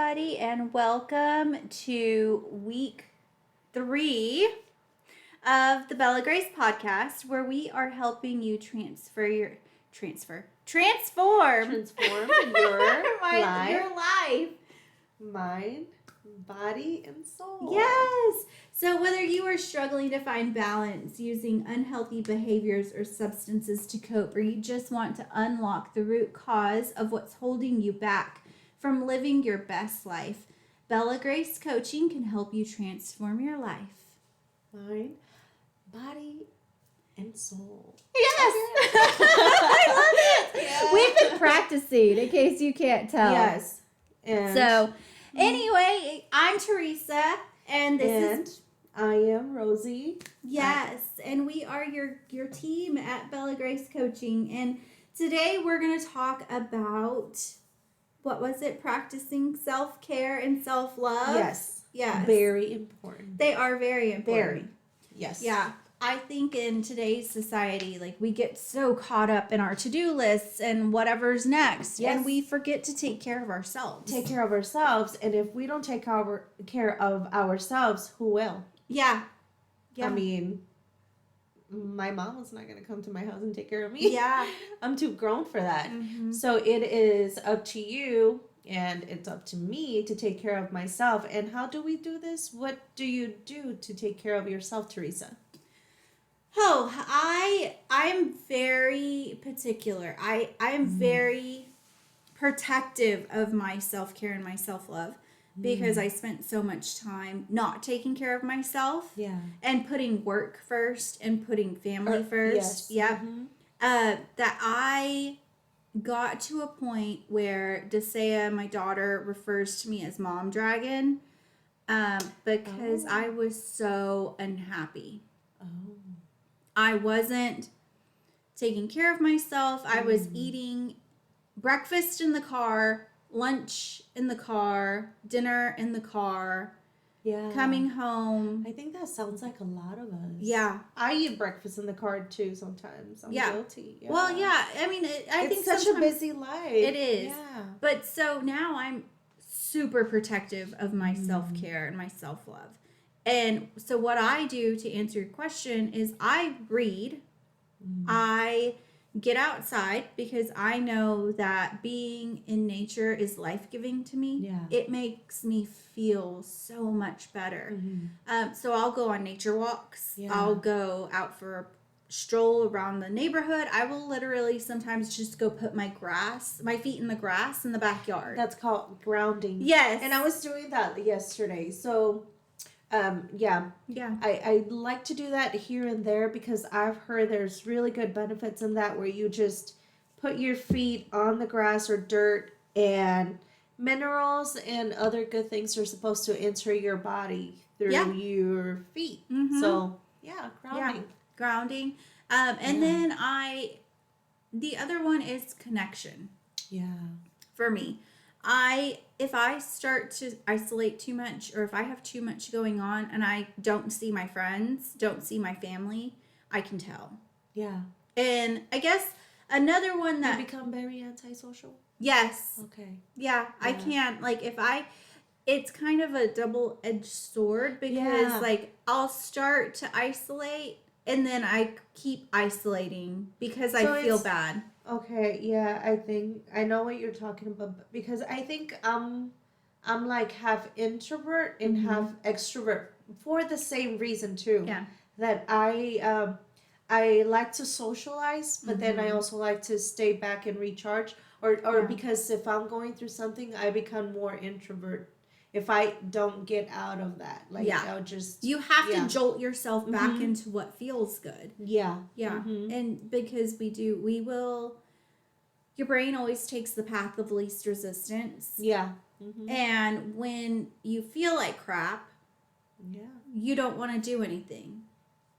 everybody, and welcome to week 3 of the Bella Grayce podcast, where we are helping you transform your life, mind, body, and soul. Yes. So whether you are struggling to find balance using unhealthy behaviors or substances to cope, or you just want to unlock the root cause of what's holding you back from living your best life, Bella Grayce Coaching can help you transform your life. Mind, body, and soul. Yes. I love it. Yeah. We've been practicing, in case you can't tell. Yes. And So, anyway, I'm Teresa, and this is... I am Rosie. Yes, and we are your team at Bella Grayce Coaching, and today we're going to talk about, what was it, practicing self-care and self-love? Yes. Yes. Very important. They are very important. Very. Yes. Yeah. I think in today's society, like, we get so caught up in our to-do lists and whatever's next, Yes. and we forget to take care of ourselves. Take care of ourselves, and if we don't take care of ourselves, who will? Yeah. Yeah. I mean, my mom is not going to come to my house and take care of me. Yeah. I'm too grown for that. Mm-hmm. So it is up to you and it's up to me to take care of myself. And how do we do this? What do you do to take care of yourself, Teresa? Oh, I'm very particular. I am very protective of my self-care and my self-love because I spent so much time not taking care of myself. Yeah. And putting work first and putting family first. Yes. Yep. Mm-hmm. That I got to a point where Desea, my daughter, refers to me as Mom Dragon because I was so unhappy. Oh. I wasn't taking care of myself. I was eating breakfast in the car, lunch in the car, dinner in the car, Yeah. coming home. I think that sounds like a lot of us. Yeah. I eat breakfast in the car too sometimes. I'm guilty. Yeah. Well, yeah. I mean, I think it's such a sometimes busy life. it is. Yeah. But so now I'm super protective of my self-care and my self-love. And so what I do, to answer your question, is I read. I get outside because I know that being in nature is life-giving to me. Yeah. It makes me feel so much better. So I'll go on nature walks. Yeah. I'll go out for a stroll around the neighborhood. I will literally sometimes just go put my feet in the grass in the backyard. That's called grounding. Yes. And I was doing that yesterday. So, yeah. I like to do that here and there because I've heard there's really good benefits in that, where you just put your feet on the grass or dirt, and minerals and other good things are supposed to enter your body through your feet. So, yeah, grounding. Yeah, grounding. And then the other one is connection. Yeah. For me. If I start to isolate too much, or if I have too much going on and I don't see my friends, don't see my family, I can tell. Yeah. And I guess another one that... You become very antisocial? Yes. Okay. Yeah, I can't. Like, it's kind of a double-edged sword because, like, I'll start to isolate and then I keep isolating because I feel bad. Okay, yeah, I know what you're talking about, because I think I'm like half introvert and half extrovert for the same reason too. Yeah. That I like to socialize, but then I also like to stay back and recharge, or because if I'm going through something, I become more introvert. If I don't get out of that, like, I'll just... You have to jolt yourself back into what feels good. Yeah. Yeah. And because your brain always takes the path of least resistance. Yeah. And when you feel like crap, you don't want to do anything.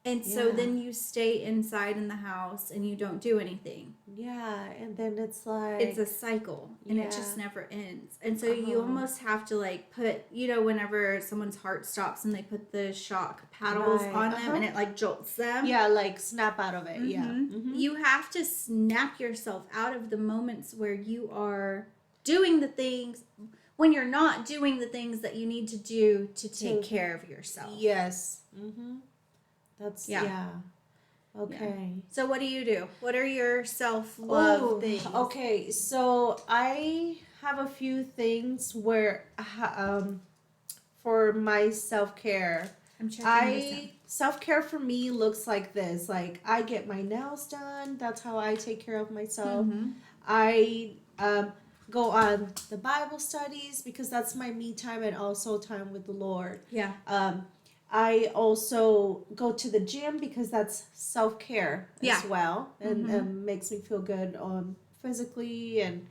And so then you stay inside in the house and you don't do anything. Yeah, and then it's like... It's a cycle, and it just never ends. And so you almost have to, like, put, whenever someone's heart stops and they put the shock paddles on them and it, like, jolts them. Yeah, like, snap out of it, You have to snap yourself out of the moments where you are doing the things. when you're not doing the things that you need to do to take care of yourself. Yes. That's, Okay. Yeah. So what do you do? What are your self-love things? Okay, so I have a few things where, for my self-care. I'm checking this out. Self-care for me looks like this. Like, I get my nails done. That's how I take care of myself. I go on the Bible studies because that's my me time and also time with the Lord. Yeah. I also go to the gym because that's self-care as well, and makes me feel good physically and,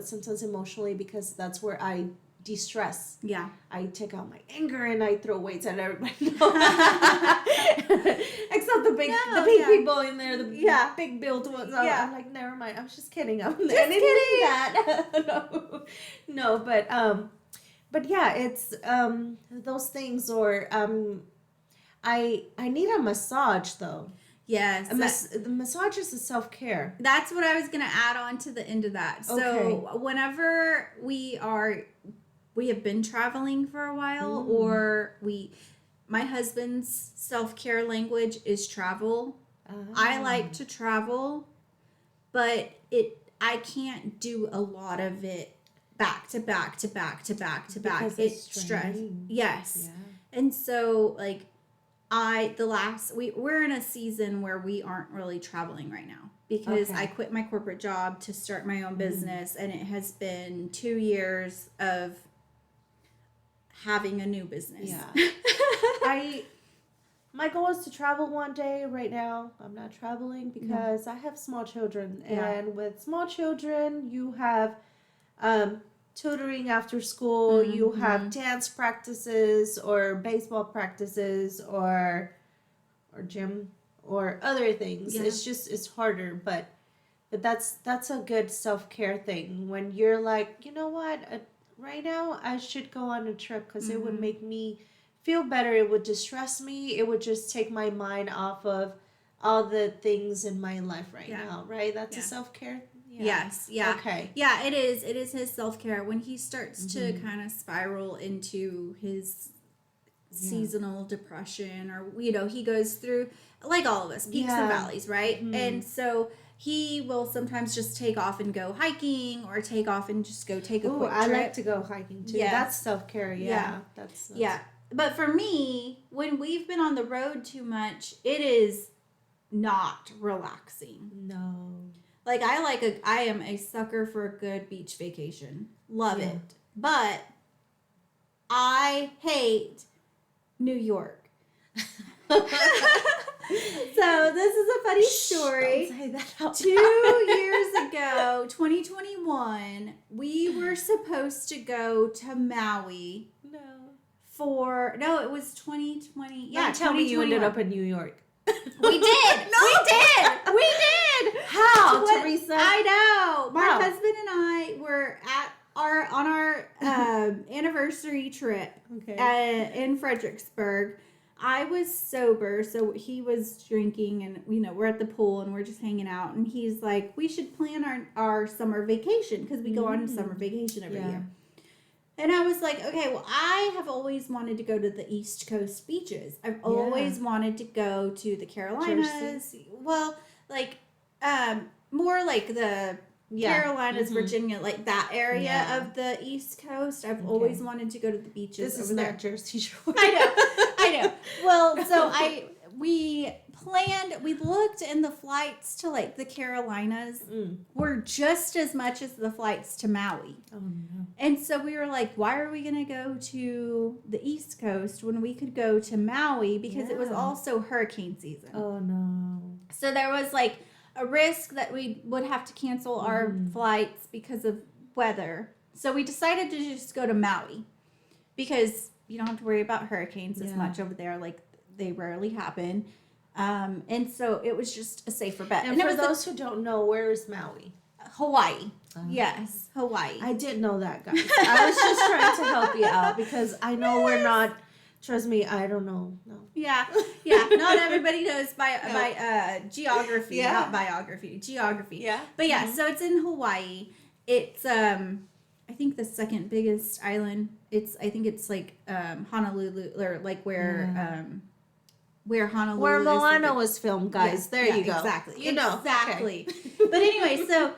sometimes emotionally, because that's where I de-stress. Yeah. I take out my anger and I throw weights at everybody. Except the big people in there, the big built ones. I'm like, never mind. I'm just kidding. I didn't mean that. No, but yeah, it's those things. Or I need a massage though. Yes. The massage is a self-care. That's what I was going to add on to the end of that. So whenever we have been traveling for a while, or my husband's self-care language is travel. I like to travel, but I can't do a lot of it back to back to back to back to back. It's stress. Yes. Yeah. And so like we're in a season where we aren't really traveling right now because I quit my corporate job to start my own business, and it has been 2 years of having a new business. Yeah. My goal is to travel one day. Right now, I'm not traveling because I have small children. And with small children, you have tutoring after school, you have dance practices or baseball practices or gym or other things. Yeah. It's harder, but that's a good self-care thing when you're like, you know what, right now I should go on a trip because it would make me feel better. It would distress me. It would just take my mind off of all the things in my life now, right? That's a self-care. Yeah. Yes. Yeah. Okay. Yeah, it is. It is his self-care. When he starts to kind of spiral into his seasonal depression, or, he goes through, like all of us, peaks and valleys, right? And so he will sometimes just take off and go hiking, or take off and just go take a quick trip. I like to go hiking too. Yes. That's self-care. Yeah. That's But for me, when we've been on the road too much, it is not relaxing. No. Like, I am a sucker for a good beach vacation. Love it. But I hate New York. So this is a funny story. Don't say that out 2 years ago, 2021, we were supposed to go to Maui. No, it was 2020. Yeah, tell me you ended up in New York. We did. We did. How, Teresa? I know. My husband and I were on our anniversary trip in Fredericksburg. I was sober, so he was drinking, and we're at the pool and we're just hanging out. And he's like, "We should plan our summer vacation because we go on summer vacation every year." And I was like, okay, well, I have always wanted to go to the East Coast beaches. I've always wanted to go to the Carolinas. Jersey. Well, like, more like the Carolinas, Virginia, like that area of the East Coast. I've always wanted to go to the beaches. This is not Jersey Shore. I know. Well, so we looked, and the flights to like the Carolinas were just as much as the flights to Maui. Oh no. And so we were like, why are we going to go to the East Coast when we could go to Maui? Because it was also hurricane season. Oh no. So there was like a risk that we would have to cancel our flights because of weather. So we decided to just go to Maui because you don't have to worry about hurricanes as much over there. Like, they rarely happen. And so it was just a safer bet. And for those who don't know, where is Maui? Hawaii. Yes, Hawaii. I didn't know that, guys. I was just trying to help you out because I know we're not. Trust me, I don't know. No. Yeah. Not everybody knows by geography, not biography. Geography. Yeah. But so it's in Hawaii. It's I think the second biggest island. I think it's like Honolulu, or like where Honolulu Where is. Moana was filmed, guys. Yeah, There you go. Exactly. You know. Exactly. Okay. But anyway, so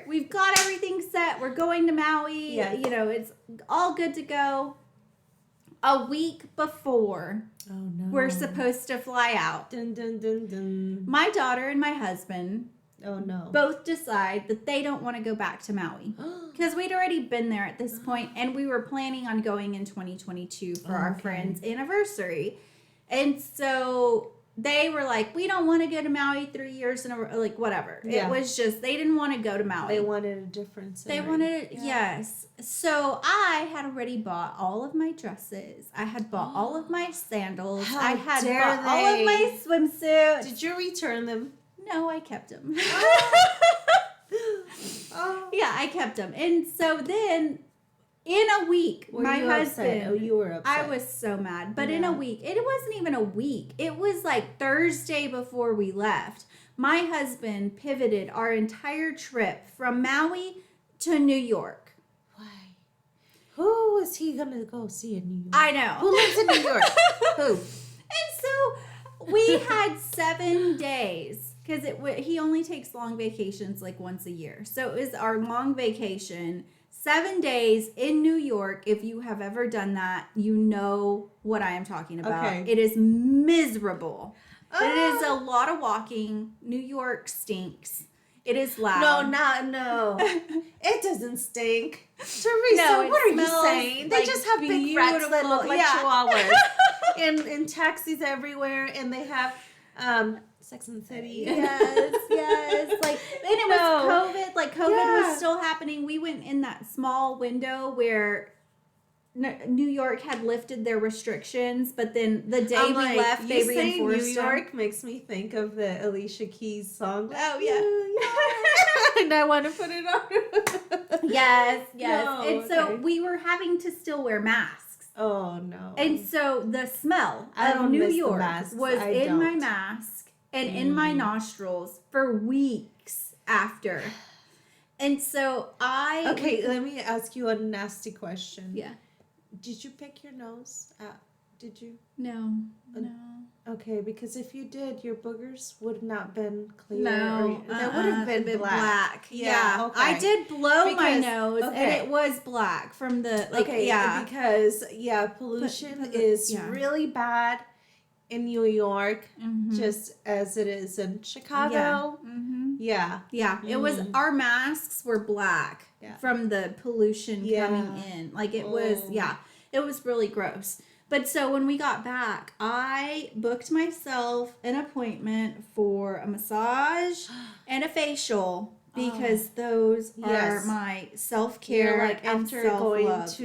we've got everything set. We're going to Maui. Yeah. You know, it's all good to go. A week before we're supposed to fly out, Dun, dun, dun, dun. my daughter and my husband both decide that they don't want to go back to Maui because we'd already been there at this point, and we were planning on going in 2022 for our friend's anniversary. And so they were like, we don't want to go to Maui 3 years in a row, like whatever. Yeah. It was just, they didn't want to go to Maui. They wanted a different scenery. They wanted, yes. So I had already bought all of my dresses. I had bought all of my sandals. I had bought all of my swimsuits. Did you return them? No, I kept them. Yeah, I kept them. And so then in a week, my husband, upset? Oh, you were upset. I was so mad. But in a week, it wasn't even a week. It was like Thursday before we left. My husband pivoted our entire trip from Maui to New York. Why? Who was he going to go see in New York? I know. Who lives in New York? Who? And so we had 7 days because he only takes long vacations like once a year. So it was our long vacation. 7 days in New York. If you have ever done that, you know what I am talking about. Okay. It is miserable. It is a lot of walking. New York stinks. It is loud. No. It doesn't stink. Teresa, No, what are you saying? They like just have big rats that look like chihuahuas. Yeah. and taxis everywhere, and they have Sex and the City. Yes. Like, and it was COVID. Like, COVID was still happening. We went in that small window where New York had lifted their restrictions, but then the day we left, they reinforced New York makes me think of the Alicia Keys song. Oh, yeah. And I want to put it on. Yes. No, and so we were having to still wear masks. Oh, no. And so the smell of New York was in my mask and in my nostrils for weeks after. And so Okay, let me ask you a nasty question. Yeah. Did you pick your nose? Did you? No. Okay, because if you did, your boogers would not been clear. No, they would have been black. Yeah. Okay. I did blow my nose, and it was black from the because pollution is really bad in New York, just as it is in Chicago. Yeah. It was, our masks were black from the pollution coming in. Like it was, it was really gross. But so when we got back, I booked myself an appointment for a massage and a facial because those are my self-care, like after going to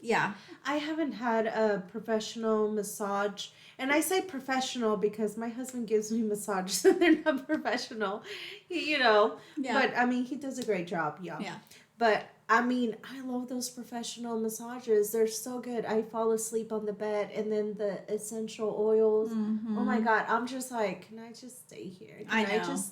Yeah. I haven't had a professional massage, and I say professional because my husband gives me massages and they're not professional, But I mean, he does a great job, But I mean, I love those professional massages. They're so good. I fall asleep on the bed, and then the essential oils. Oh my God, I'm just like, can I just stay here? Can I just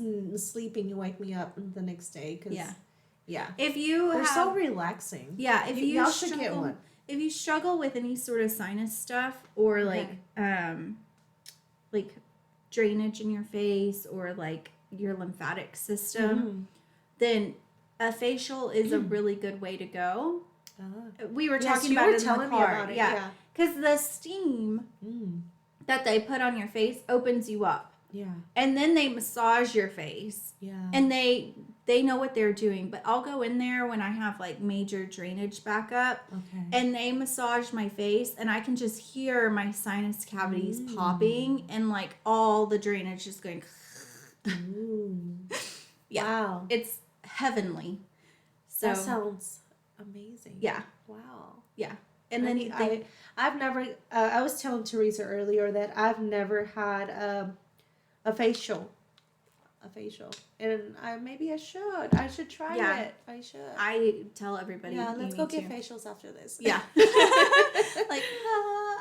sleep and you wake me up the next day? If you they're so relaxing. Yeah, if y'all should get one. If you struggle with any sort of sinus stuff or like drainage in your face or like your lymphatic system, then a facial is a really good way to go. We were talking about it in the car. Because the steam that they put on your face opens you up. Yeah. And then they massage your face. Yeah. And they know what they're doing. But I'll go in there when I have like major drainage backup. Okay. And they massage my face and I can just hear my sinus cavities popping and like all the drainage just going. Wow. It's heavenly. So that sounds amazing. Yeah. Wow. Yeah. And then I've never, I was telling Teresa earlier that I've never had a facial. And maybe I should. I should try it. I should. I tell everybody. Yeah, let's go get facials after this. Yeah. Like,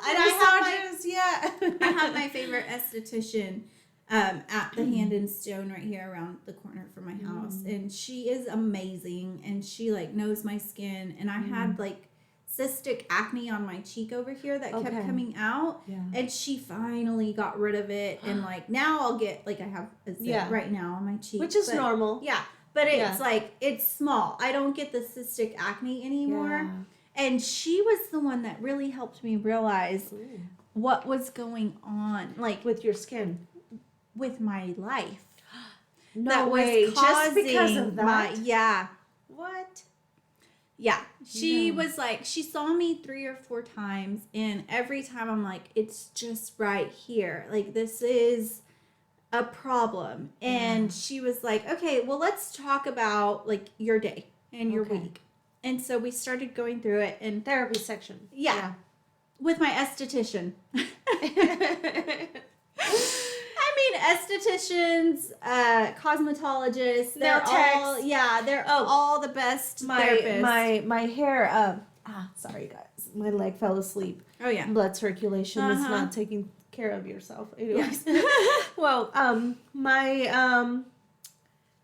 and massages, I have my favorite esthetician at the Hand and Stone right here around the corner from my house. And she is amazing. And she like knows my skin. And I had like cystic acne on my cheek over here that kept coming out. Yeah. And she finally got rid of it. And like now I'll get like I have a zit right now on my cheek. Which is normal. Yeah. But it's like it's small. I don't get the cystic acne anymore. Yeah. And she was the one that really helped me realize what was going on. Like with your skin. With my life. No that way. Was just because of that? What? Yeah. She was like, she saw me 3 or 4 times, and every time I'm like, it's just right here. Like, this is a problem. And she was like, okay, well, let's talk about, like, your day and your week. And so we started going through it. And therapy section. Yeah. With my esthetician. Estheticians, cosmetologists, they're all the best therapists. My hair, sorry guys, my leg fell asleep. Oh yeah. Blood circulation is not taking care of yourself. Anyways. Well,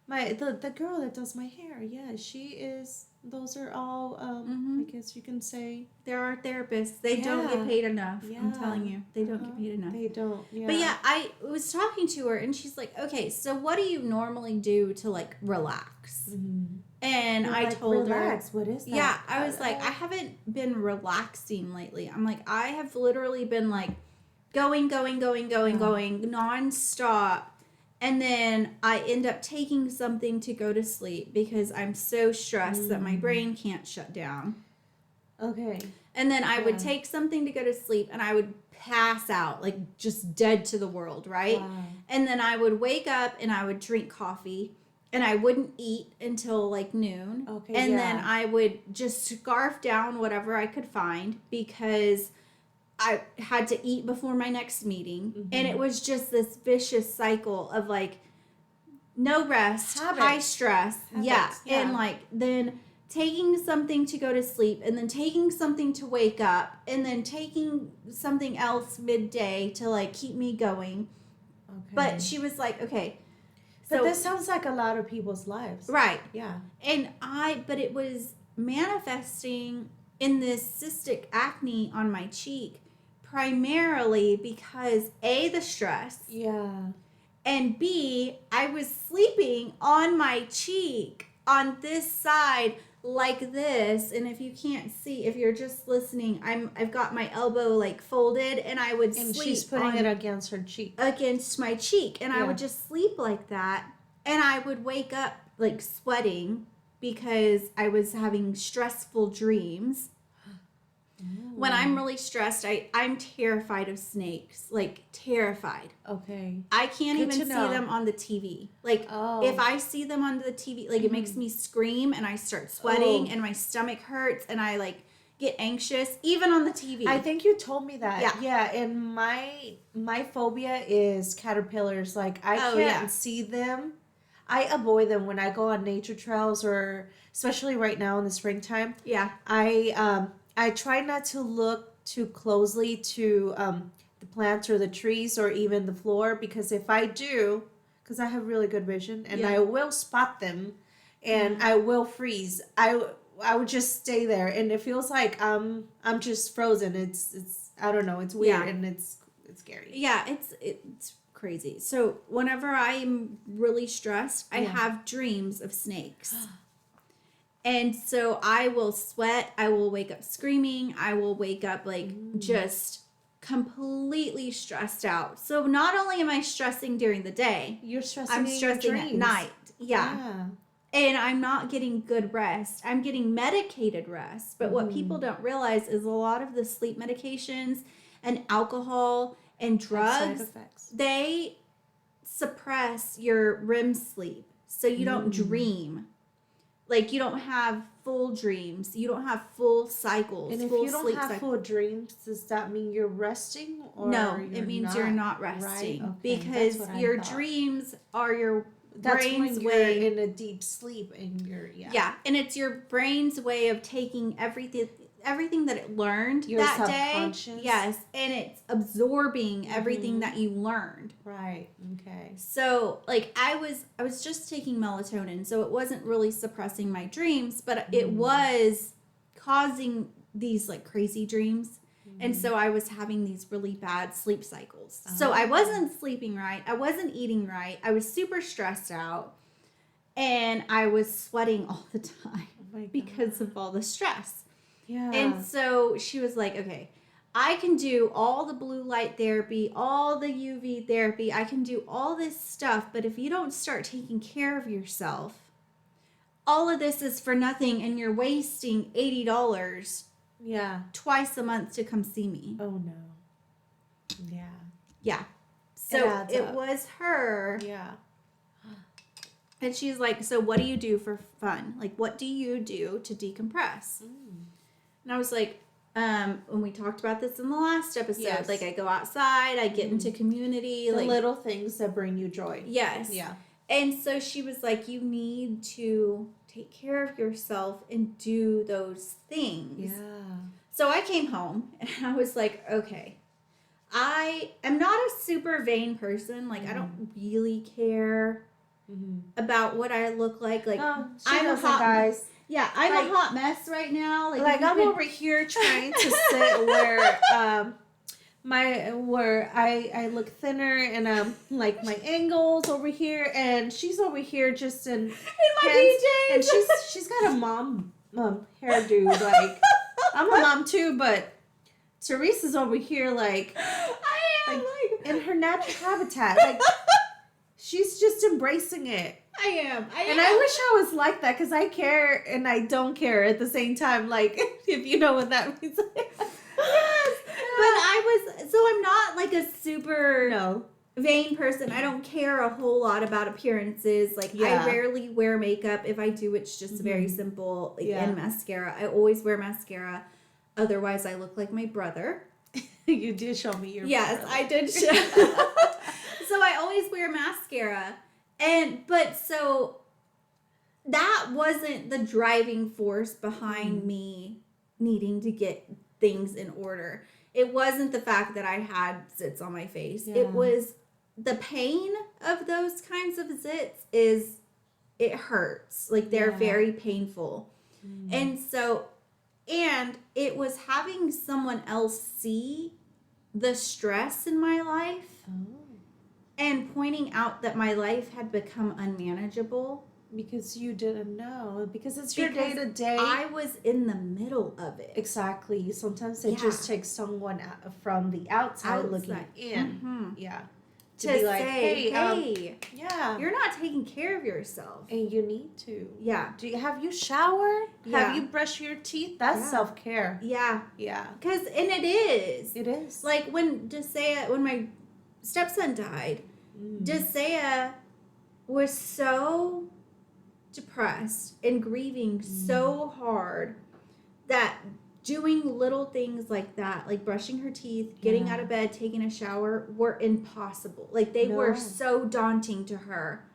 the girl that does my hair, she is. Those are all, I guess you can say. There are therapists. They don't get paid enough. Yeah. I'm telling you. They don't get paid enough. They don't, But I was talking to her, and she's like, okay, so what do you normally do to, like, relax? Mm-hmm. And I told her. What is that? Yeah, I was like, I haven't been relaxing lately. I'm like, I have literally been, like, going nonstop. And then I end up taking something to go to sleep because I'm so stressed that my brain can't shut down. Okay. And then I would take something to go to sleep, and I would pass out, like just dead to the world, right? Wow. And then I would wake up and I would drink coffee, and I wouldn't eat until like noon. Okay. And then I would just scarf down whatever I could find because I had to eat before my next meeting. Mm-hmm. And it was just this vicious cycle of like no rest, high stress. Yeah. And like then taking something to go to sleep, and then taking something to wake up, and then taking something else midday to like keep me going. Okay. But she was like, okay. But this sounds like a lot of people's lives. Right. Yeah. And but it was manifesting in this cystic acne on my cheek. Primarily because A, the stress. Yeah. And B, I was sleeping on my cheek on this side like this. And if you can't see, if you're just listening, I've got my elbow like folded, and I would sleep. And she's putting it against her cheek. Against my cheek. And I would just sleep like that. And I would wake up like sweating because I was having stressful dreams. Ooh. When I'm really stressed, I'm terrified of snakes. Like, terrified. Okay. I can't even see them on the TV. Like, if I see them on the TV, like, it makes me scream, and I start sweating, and my stomach hurts, and I, like, get anxious, even on the TV. I think you told me that. Yeah, and my phobia is caterpillars. Like, I can't see them. I avoid them when I go on nature trails, or especially right now in the springtime. Yeah. I try not to look too closely to the plants or the trees or even the floor, because if I do, because I have really good vision, and I will spot them, and I will freeze. I would just stay there, and it feels like I'm just frozen. It's I don't know. It's weird, and it's scary. Yeah, it's crazy. So whenever I'm really stressed, I have dreams of snakes. And so I will sweat, I will wake up screaming, I will wake up like just completely stressed out. So not only am I stressing during the day, I'm stressing at night. Yeah. And I'm not getting good rest. I'm getting medicated rest. But what people don't realize is a lot of the sleep medications and alcohol and drugs, they suppress your REM sleep. So you don't dream. Like, you don't have full dreams. You don't have full cycles. And if you don't have full dreams, does that mean you're resting? Or no, it means you're not resting. Right? Okay. Because your dreams are your brain's way. You're in a deep sleep, and you're, Yeah, and it's your brain's way of taking everything everything that it learned Your that subconscious. day. Yes, and it's absorbing everything that you learned. Right. Okay. So, like, I was just taking melatonin, so it wasn't really suppressing my dreams, but it was causing these like crazy dreams. And so I was having these really bad sleep cycles. So I wasn't sleeping right. I wasn't eating right. I was super stressed out. And I was sweating all the time because of all the stress. Yeah. And so she was like, okay, I can do all the blue light therapy, all the UV therapy. I can do all this stuff. But if you don't start taking care of yourself, all of this is for nothing. And you're wasting $80 twice a month to come see me. Oh, no. Yeah. Yeah. So it was her. Yeah. And she's like, so what do you do for fun? Like, what do you do to decompress? And I was like, when we talked about this in the last episode, like I go outside, I get into community. The like little things that bring you joy. Yes. Yeah. And so she was like, you need to take care of yourself and do those things. Yeah. So I came home and I was like, okay, I am not a super vain person. Like, I don't really care about what I look like. Like, no, I'm a hot guys. Yeah, I'm a hot mess right now. Like I'm over here trying to sit where I look thinner and like my angles over here, and she's over here just in my PJs, and she's got a mom hairdo. Like I'm a mom too, but Teresa's over here like in her natural habitat. Like she's just embracing it. I am. And I wish I was like that, because I care and I don't care at the same time. Like, if you know what that means. Yes. But I'm not like a super vain person. I don't care a whole lot about appearances. Like, I rarely wear makeup. If I do, it's just very simple. Like, and mascara. I always wear mascara. Otherwise, I look like my brother. You did show me your Yes, brother. I did show. So I always wear mascara. But so that wasn't the driving force behind me needing to get things in order. It wasn't the fact that I had zits on my face. It was the pain of those kinds of zits it hurts. Like, they're very painful. And so, and it was having someone else see the stress in my life. And pointing out that my life had become unmanageable. Because you didn't know. Because it's your day-to-day. I was in the middle of it. Exactly. Sometimes it just takes someone from the outside looking in. Yeah. To be like, hey, yeah, you're not taking care of yourself. And you need to. Yeah. Have you showered? Yeah. Have you brushed your teeth? That's self-care. Yeah. Yeah. And it is. It is. Like, when my stepson died, Desea was so depressed and grieving so hard that doing little things like that, like brushing her teeth, getting out of bed, taking a shower, were impossible. Like, they were so daunting to her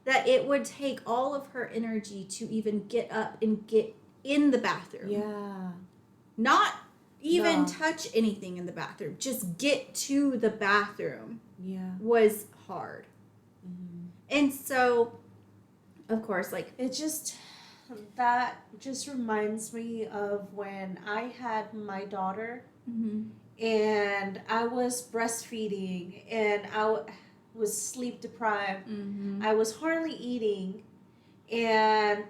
that it would take all of her energy to even get up and get in the bathroom. Yeah. Not even touch anything in the bathroom. Just get to the bathroom. Yeah. Was hard. And so, of course, like, that just reminds me of when I had my daughter and I was breastfeeding and I was sleep deprived. I was hardly eating and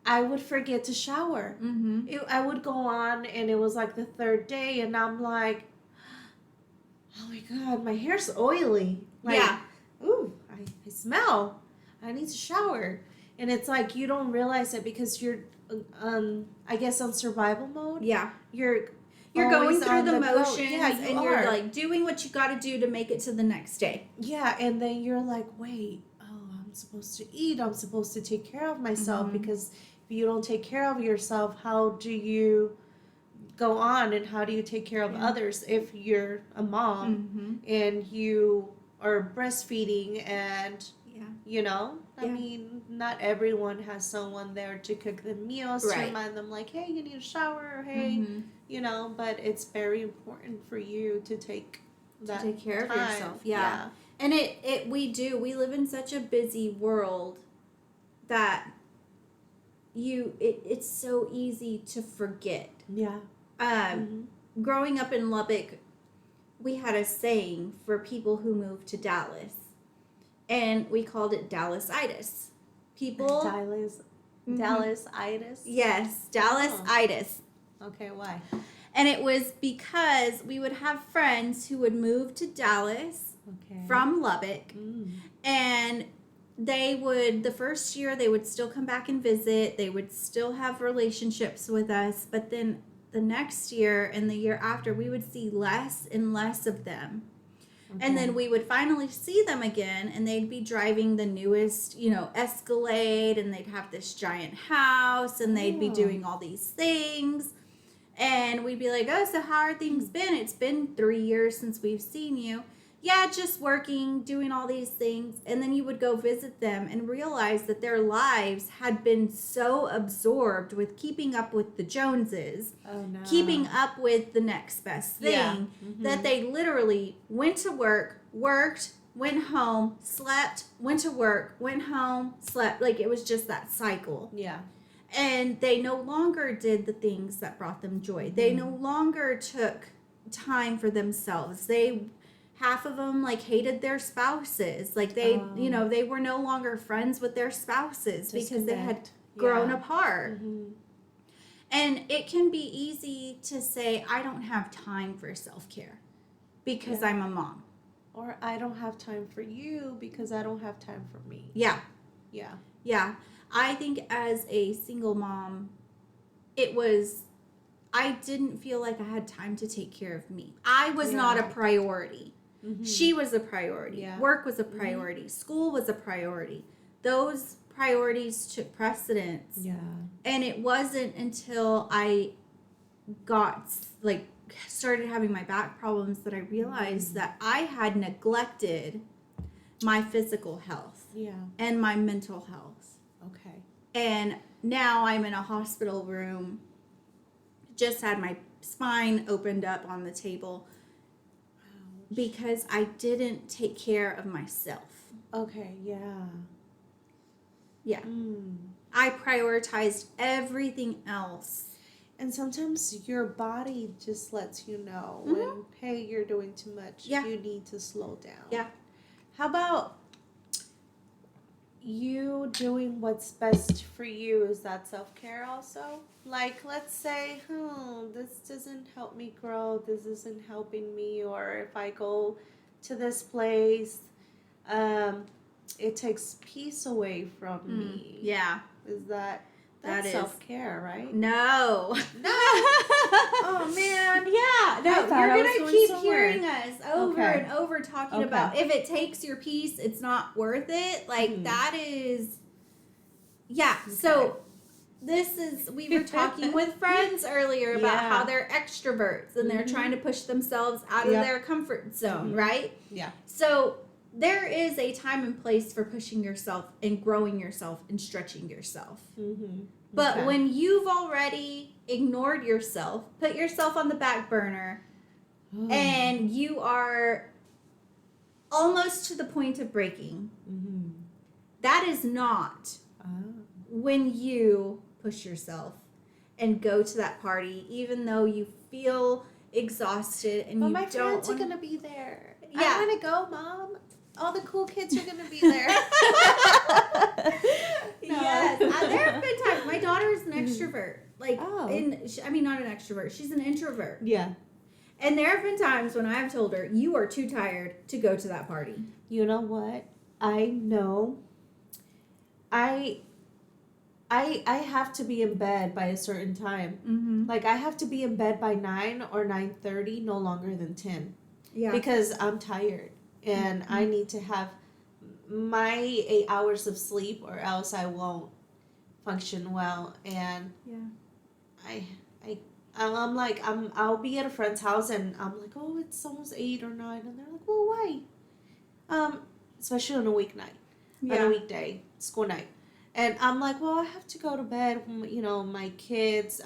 I would forget to shower. I would go on and it was like the third day and I'm like, oh my God, my hair's oily. Like, ooh, I smell. I need to shower. And it's like you don't realize it because you're, I guess, on survival mode. Yeah. You're going through the motions you're like doing what you got to do to make it to the next day. Yeah, and then you're like, wait, I'm supposed to eat. I'm supposed to take care of myself because if you don't take care of yourself, how do you go on and how do you take care of others if you're a mom and you or breastfeeding, and I mean, not everyone has someone there to cook them meals, to remind them like, hey, you need a shower, or hey, but it's very important for you to take care time. of yourself. Yeah. And we live in such a busy world that it's so easy to forget. Yeah. Growing up in Lubbock, we had a saying for people who moved to Dallas, and we called it Dallasitis. Dallasitis? Yes, Dallasitis. Okay, why? And it was because we would have friends who would move to Dallas from Lubbock, and the first year they would still come back and visit, they would still have relationships with us, but then the next year and the year after, we would see less and less of them. And then we would finally see them again, and they'd be driving the newest, Escalade, and they'd have this giant house, and they'd be doing all these things. And we'd be like, oh, so how are things been? It's been 3 years since we've seen you. Yeah, just working, doing all these things. And then you would go visit them and realize that their lives had been so absorbed with keeping up with the Joneses, keeping up with the next best thing, that they literally went to work, worked, went home, slept, went to work, went home, slept. Like, it was just that cycle. Yeah. And they no longer did the things that brought them joy. They no longer took time for themselves. Half of them hated their spouses. Like they were no longer friends with their spouses because they had grown apart. And it can be easy to say, I don't have time for self-care because I'm a mom. Or I don't have time for you because I don't have time for me. Yeah. Yeah. Yeah. I think as a single mom, I didn't feel like I had time to take care of me. I was not a priority. She was a priority. Yeah. Work was a priority. School was a priority. Those priorities took precedence. Yeah. And it wasn't until I started having my back problems that I realized that I had neglected my physical health. Yeah. And my mental health. Okay. And now I'm in a hospital room. Just had my spine opened up on the table. Because I didn't take care of myself. Okay, yeah. Yeah. I prioritized everything else. And sometimes your body just lets you know when, hey, you're doing too much. Yeah. You need to slow down. Yeah. How about you doing what's best for you? Is that self-care also? Like, let's say, this doesn't help me grow, this isn't helping me, or if I go to this place, it takes peace away from me. Yeah. Is that's self-care, right? No. No. Oh, man. Yeah. No, you're going to keep hearing us over and over talking about if it takes your peace, it's not worth it. Like, that is, yeah. Okay. So we were talking with friends earlier about how they're extroverts and they're trying to push themselves out of their comfort zone, right? Yeah. So there is a time and place for pushing yourself and growing yourself and stretching yourself. But when you've already ignored yourself, put yourself on the back burner, and you are almost to the point of breaking, that is not when you push yourself and go to that party, even though you feel exhausted and my friends are gonna be there. I want to go, Mom. All the cool kids are gonna be there. Yes, there have been times. My daughter is an extrovert. Not an extrovert. She's an introvert. Yeah. And there have been times when I've told her, "You are too tired to go to that party." You know what? I know. I have to be in bed by a certain time. Like, I have to be in bed by 9 or 9:30, no longer than 10. Yeah. Because I'm tired. And I need to have my 8 hours of sleep, or else I won't function well. And I'll be at a friend's house, and I'm like, oh, it's almost 8 or 9, and they're like, well, why? Especially on a weeknight, on Yeah. a weekday, school night. And I'm like, well, I have to go to bed. My kids,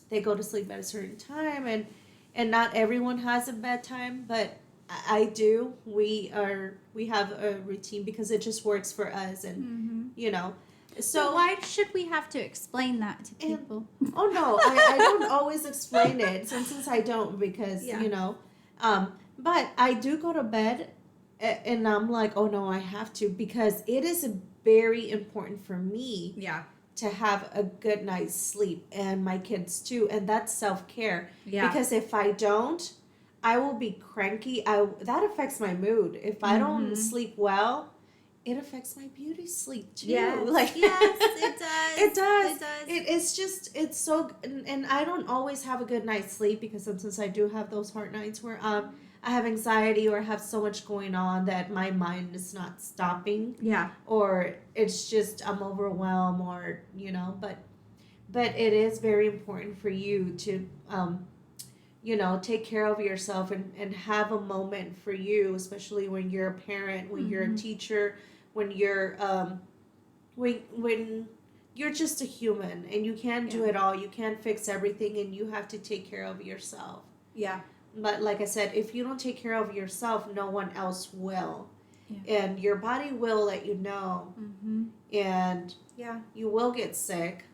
they go to sleep at a certain time, and not everyone has a bedtime, but I do. We have a routine because it just works for us, and you know. So So why should we have to explain that to And- people? oh no, I don't always explain it. Since I don't, because Yeah. but I do go to bed, and I'm like, oh no, I have to, because it is very important for me Yeah. to have a good night's sleep, and my kids too, and that's self-care. Yeah. Because if I don't, I will be cranky. That affects my mood. If I don't sleep well, it affects my beauty sleep too. Yes. Like Yes, it does. It does. It does. It's just, it's so, and I don't always have a good night's sleep, because sometimes I do have those hard nights where I have anxiety or have so much going on that my mind is not stopping, Yeah. or it's just I'm overwhelmed, or but it is very important for you to take care of yourself, and have a moment for you, especially when you're a parent, when you're a teacher, when you're when you're just a human, and you can't do it all, you can't fix everything, and you have to take care of yourself. Yeah. But like I said, if you don't take care of yourself, no one else will. Yeah. And your body will let you know. And Yeah. you will get sick,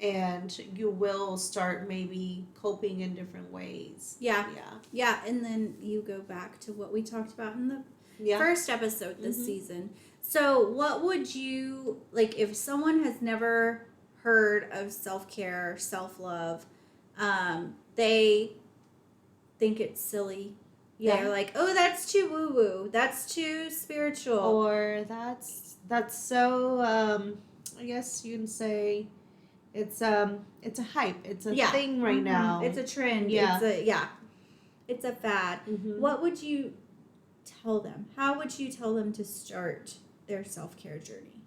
and you will start maybe coping in different ways. Yeah. Yeah. Yeah. And then you go back to what we talked about in the Yeah. first episode this season. So, what would you like if someone has never heard of self-care, self-love? They think it's silly. Yeah. They're like, "Oh, that's too woo-woo. That's too spiritual." Or that's so I guess you can say it's a hype. It's a thing right now. It's a trend. Yeah. It's a fad. What would you tell them? How would you tell them to start their self-care journey?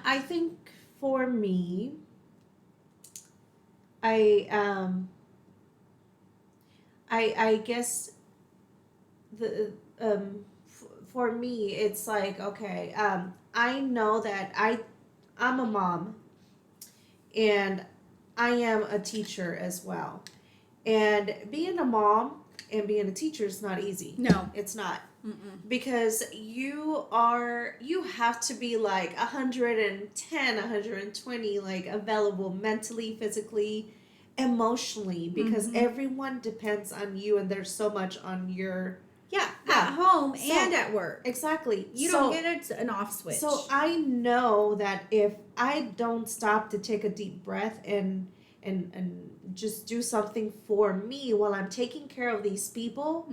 I think for me, I guess the for me it's like, okay, I know that I'm a mom, and I am a teacher as well, and being a mom and being a teacher is not easy. No, It's not. Because you have to be like 110, 120, like available mentally, physically, emotionally, because everyone depends on you, and there's so much on your at home and at work. Exactly. You don't get an off switch. So I know that if I don't stop to take a deep breath and just do something for me while I'm taking care of these people,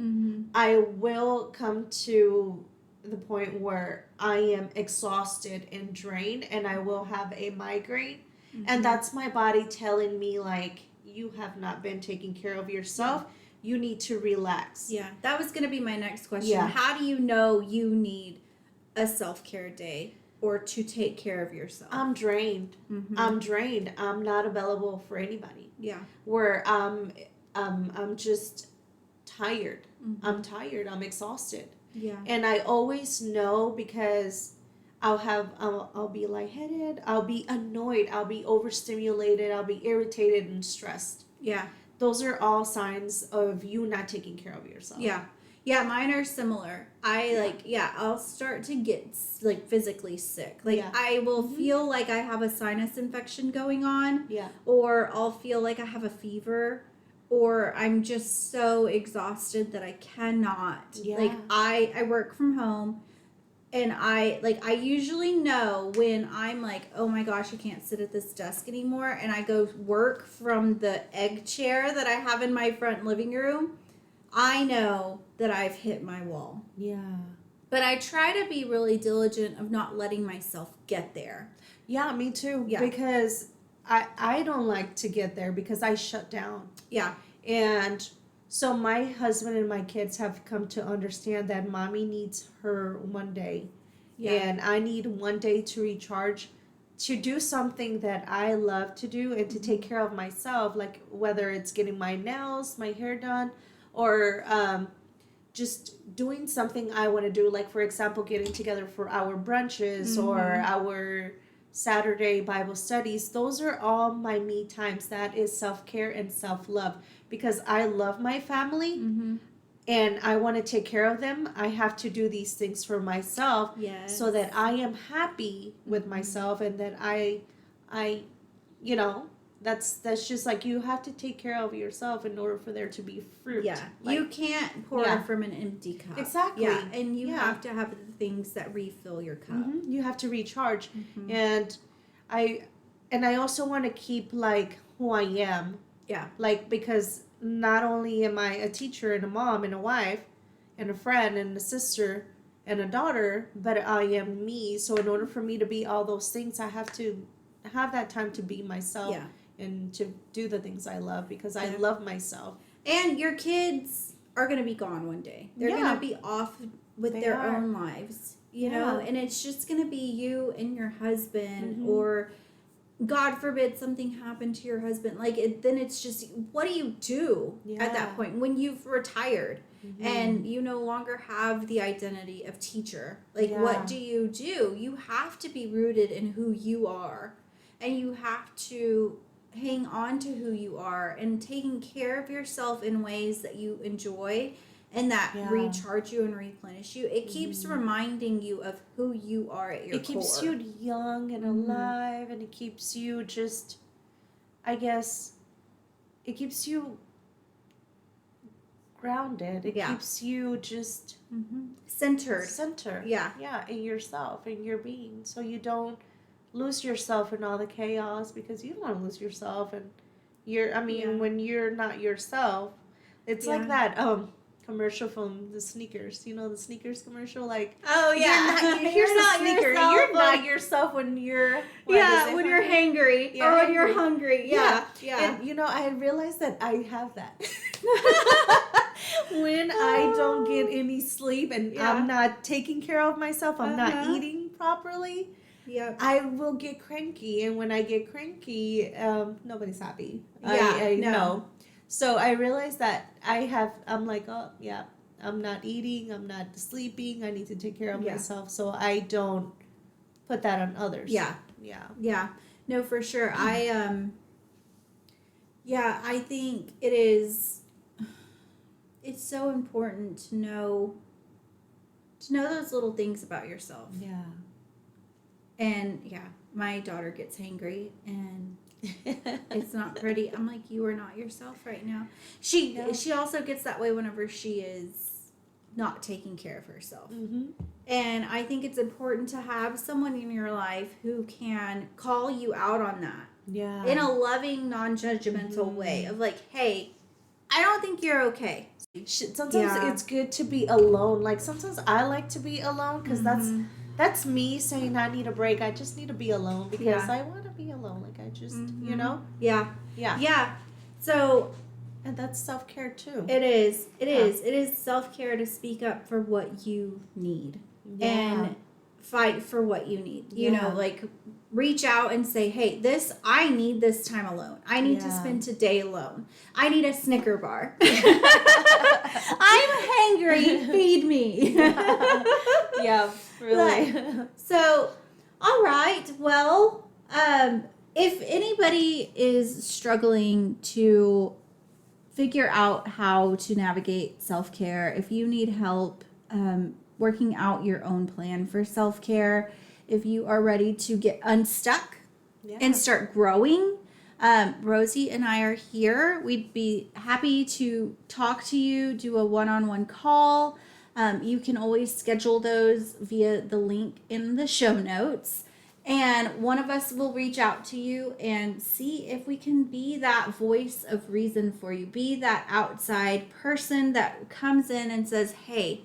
I will come to the point where I am exhausted and drained, and I will have a migraine. And that's my body telling me, like, you have not been taking care of yourself. You need to relax. Yeah, that was going to be my next question. Yeah. How do you know you need a self-care day or to take care of yourself? I'm drained. I'm drained. I'm not available for anybody. Yeah. Where I'm just tired. I'm tired. I'm exhausted. Yeah. And I always know, because I'll be lightheaded. I'll be annoyed. I'll be overstimulated. I'll be irritated and stressed. Yeah. Those are all signs of you not taking care of yourself. Yeah. Yeah, mine are similar. I'll start to get like physically sick. Like I will feel like I have a sinus infection going on. Yeah. Or I'll feel like I have a fever, or I'm just so exhausted that I cannot. Yeah. Like I work from home, and I usually know when I'm like, oh my gosh, I can't sit at this desk anymore, and I go work from the egg chair that I have in my front living room. I know that I've hit my wall. Yeah. But I try to be really diligent of not letting myself get there. Yeah, me too. Yeah. Because I don't like to get there, because I shut down. Yeah. And so my husband and my kids have come to understand that mommy needs her one day. Yeah. And I need one day to recharge, to do something that I love to do, and to take care of myself, like whether it's getting my nails, my hair done, or just doing something I want to do, like for example, getting together for our brunches or our Saturday Bible studies. Those are all my me times. That is self-care and self-love, because I love my family and I want to take care of them. I have to do these things for myself, so that I am happy with myself, and that I you know, that's just like, you have to take care of yourself in order for there to be fruit. Yeah, like, you can't pour from an empty cup. Exactly. Yeah, and you have to have the things that refill your cup. You have to recharge, and I also want to keep like who I am. Yeah. Like, because not only am I a teacher and a mom and a wife and a friend and a sister and a daughter, but I am me. So in order for me to be all those things, I have to have that time to be myself and to do the things I love, because I love myself. And your kids are going to be gone one day. They're going to be off with their own lives, you know, and it's just going to be you and your husband, or God forbid something happened to your husband. Like, then it's just, what do you do at that point when you've retired and you no longer have the identity of teacher? Like, what do? You have to be rooted in who you are, and you have to hang on to who you are, and taking care of yourself in ways that you enjoy and that recharge you and replenish you. It keeps reminding you of who you are at your core. It keeps you young and alive, and it keeps you just, I guess, it keeps you grounded. It keeps you just centered. Yeah, in yourself, in your being, so you don't lose yourself in all the chaos, because you don't want to lose yourself. And when you're not yourself, it's like that commercial from the sneakers, the sneakers commercial, like, here's the sneaker, you're not yourself when you're when you're hangry or when you're hungry. And I realized that I have that. When I don't get any sleep and I'm not taking care of myself, I'm not eating properly, I will get cranky, and when I get cranky, nobody's happy. I know. So I realized that I'm like, oh yeah, I'm not eating, I'm not sleeping, I need to take care of myself, so I don't put that on others. Yeah. No, for sure. I think it's so important to know those little things about yourself. And my daughter gets hangry, and it's not pretty. I'm like, you are not yourself right now. She also gets that way whenever she is not taking care of herself. And I think it's important to have someone in your life who can call you out on that. In a loving, non-judgmental way of like, hey, I don't think you're okay. Sometimes it's good to be alone. Like, sometimes I like to be alone, because that's me saying I need a break. I just need to be alone, because I want to be alone. Like, I just, Yeah. So, and that's self-care too. It is. It is self-care to speak up for what you need and fight for what you need. You know, like, reach out and say, hey, I need this time alone. I need to spend today alone. I need a Snicker bar. I'm hangry. Feed me. Really. So, all right. Well, if anybody is struggling to figure out how to navigate self-care, if you need help working out your own plan for self-care, if you are ready to get unstuck and start growing, Rosie and I are here. We'd be happy to talk to you, do a one-on-one call. You can always schedule those via the link in the show notes. And one of us will reach out to you and see if we can be that voice of reason for you. Be that outside person that comes in and says, hey,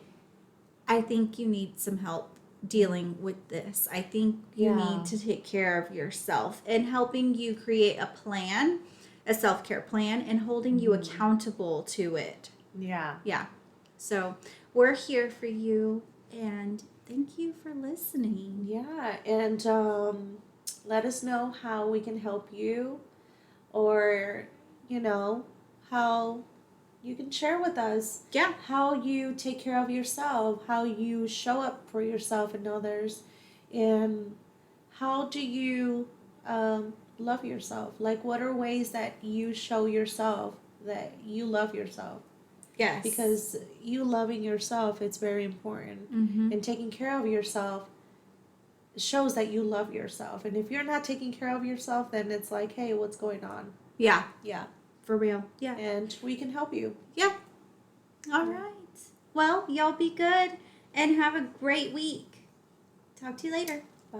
I think you need some help dealing with this. I think you need to take care of yourself, and helping you create a plan, a self-care plan, and holding you accountable to it. Yeah. So we're here for you, and thank you for listening. Yeah, and let us know how we can help you, or, how you can share with us Yeah. how you take care of yourself, how you show up for yourself and others, and how do you love yourself? Like, what are ways that you show yourself that you love yourself? Yes. Because you loving yourself, it's very important. Mm-hmm. And taking care of yourself shows that you love yourself. And if you're not taking care of yourself, then it's like, hey, what's going on? Yeah. Yeah. For real. Yeah. And we can help you. Yeah. All right. Well, y'all be good and have a great week. Talk to you later. Bye.